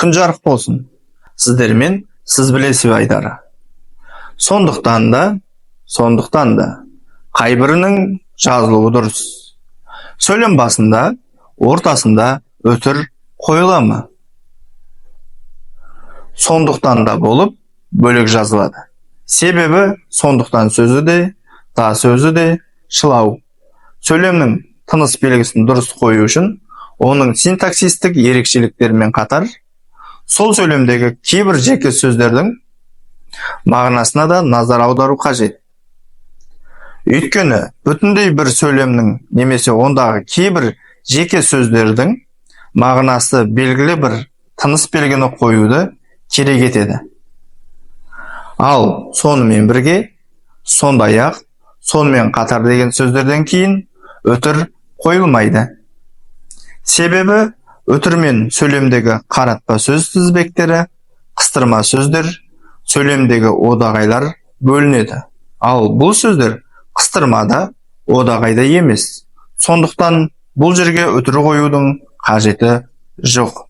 күн жарық болсын. Сіздермен сіз білесіз Айдары. Сондықтан да қайбірінің жазылуы дұрыс. Сөйлем басында, ортасында өтір қойыла ма? Сондықтан да болып бөлек жазылады. Себебі сондықтан сөзі де, да сөзі де шылау. Сөйлемнің тыныс белгісін дұрыс қою үшін оның синтаксистік ерекшеліктермен қатар, сол сөйлемдегі кейбір жеке сөздердің мағынасына да назар аудару қажет. Өйткені бүтіндей бір сөйлемнің немесе ондағы кейбір жеке сөздердің мағынасы белгілі бір тыныс белгіні қоюды керек етеді. Ал сонымен бірге, сондай-ақ, сонымен қатар деген сөздерден кейін өтір қойылмайды. Себебі өтірмен сөйлемдегі қаратпа сөз тізбектері, қыстырма сөздер, сөйлемдегі одағайлар бөлінеді. Ал бұл сөздер қыстырмада, одағайда емес. Сондықтан бұл жерге өтір қоюдың қажеті жоқ.